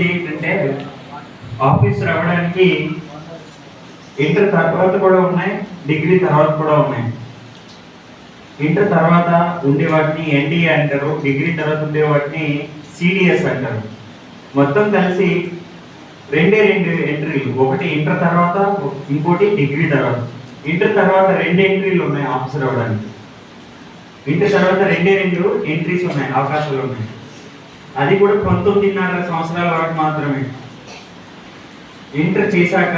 చెప్పేది ఏంటంటే ఆఫీస్ రావడానికి ఇంటర్ తర్వాత కూడా ఉన్నాయి, డిగ్రీ తర్వాత కూడా ఉన్నాయి. ఇంటర్ తర్వాత ఉండే వాటిని ఎన్డీఏ అంటారు, డిగ్రీ తర్వాత ఉండే వాటిని సిడిఎస్ అంటారు. మొత్తం కలిసి రెండు ఎంట్రీలు, ఒకటి ఇంటర్ తర్వాత, ఇంకోటి డిగ్రీ తర్వాత. ఇంటర్ తర్వాత 2 ఎంట్రీలు ఉన్నాయి ఆఫీసర్ అవ్వడానికి. ఇంటర్ తర్వాత 2 ఎంట్రీస్ ఉన్నాయి, అవకాశాలు ఉన్నాయి. అది కూడా 19.5 సంవత్సరాల వరకు మాత్రమే. ఇంటర్ చేశాక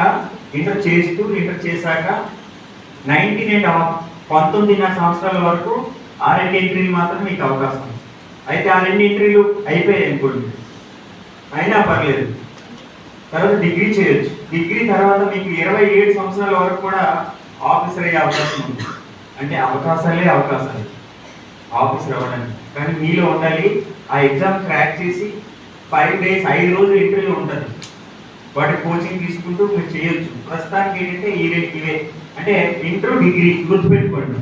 19.5 సంవత్సరాల వరకు ఆ 2 ఎంట్రీలు మాత్రం మీకు అవకాశం. అయితే ఆ 2 ఎంట్రీలు అయిపోయాయి అనుకోండి, అయినా పర్లేదు, తర్వాత డిగ్రీ చేయొచ్చు. డిగ్రీ తర్వాత మీకు 27 సంవత్సరాల వరకు కూడా ఆఫీసర్ అయ్యే అవకాశం ఉంది. అంటే అవకాశాలు ఆఫీసర్ అవ్వడానికి. కానీ మీలో ఉండాలి, ఆ ఎగ్జామ్ క్రాక్ చేసి 5 రోజులు ఇంటర్వ్యూ ఉంటుంది, వాటి కోచింగ్ తీసుకుంటూ మీరు చేయొచ్చు. ప్రస్తుతానికి ఏంటంటే ఇవే అంటే ఇంటర్ డిగ్రీ గుర్తుపెట్టుకోండి.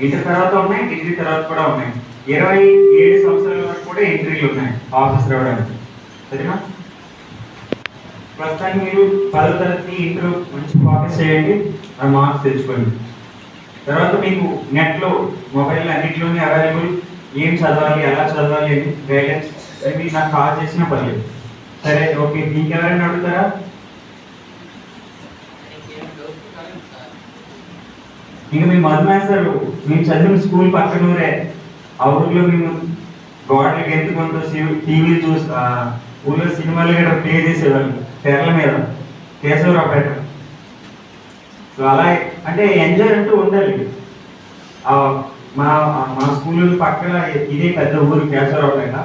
ఇంటర్ తర్వాత ఉన్నాయి, డిగ్రీ తర్వాత కూడా ఉన్నాయి. 27 సంవత్సరాల వరకు కూడా ఎంట్రీలు ఉన్నాయి ఆఫీసర్ అవ్వడానికి. సరేనా? ప్రస్తుతానికి మీరు 10వ తరగతి ఇంటర్ మంచి ఫోకస్ చేయండి, ఆ మార్క్స్ తెచ్చుకోండి. తర్వాత మీకు నెట్లో మొబైల్ అన్నింటిలోనే అవైలబుల్, ఏం చదవాలి, ఎలా చదవాలి అని గైడెన్స్ మీరు నాకు కాల్ చేసినా పర్లేదు. సరే, ఓకే. ఇంకెవరైనా అడుగుతారా? ఇంకా మీ మధుమేస్తారు, మేము చదివిన స్కూల్ పక్కనూరే. ఆ ఊర్లో మేము గోడలకి ఎత్తుకుంటూ టీవీలు ఊళ్ళో సినిమాలు కూడా ప్లే చేసేవాళ్ళు తెరల మీద, కేశవరావుపేట. సో అలా అంటే ఎంజాయ్ అంటూ ఉండాలి. మా స్కూల్ పక్కన ఇదే పెద్ద ఊరు కేశవరావుపేట.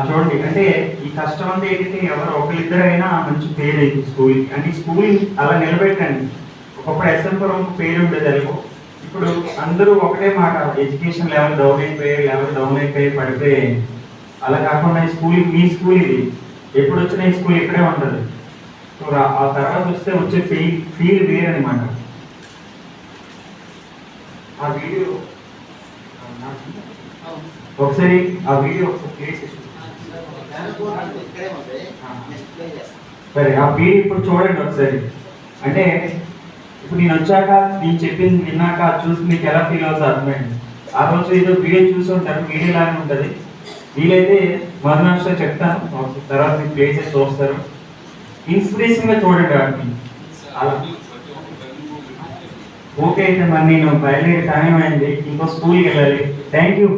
చూడండి, అంటే ఈ కష్టం అంతా ఏంటంటే ఎవరు ఒకరిద్దరైనా మంచి పేరు అయింది స్కూల్కి. అంటే స్కూల్ అలా నిలబెట్టండి. ఒకప్పుడు ఎస్ఎంపురం పేరు ఉండేది అనుకో, ఇప్పుడు అందరూ ఒకటే మాట, ఎడ్యుకేషన్ లెవెల్ డౌన్ అయిపోయి పడిపోయి. అలా కాకుండా ఈ స్కూల్, మీ స్కూల్ ఇది, ఎప్పుడు వచ్చినా ఈ స్కూల్ ఇక్కడే ఉంటుంది. సో ఆ తర్వాత వచ్చే ఫీల్ వేరనమాట. ఆ వీడియో ఒకసారి సరే, ఆ వీడియో ఇప్పుడు చూడండి ఒకసారి. అంటే ఇప్పుడు నేను వచ్చాక, నేను చెప్పింది విన్నాక చూసి మీకు ఎలా ఫీల్ అవుతుంది అర్థమైంది. ఆ రోజు ఏదో వీడియో చూసి ఉంటారు, వీడియో లాగానే ఉంటుంది. వీలైతే మధునాష్లో చెప్తాను, తర్వాత మీకు ప్లేసెస్ చూస్తారు. ఇన్స్పిరేషన్గా చూడండి వాటిని. అలా ఓకే. అయితే మరి నేను బయలుదేరి టైం అయింది, ఇంకో స్కూల్కి వెళ్ళాలి. Thank you.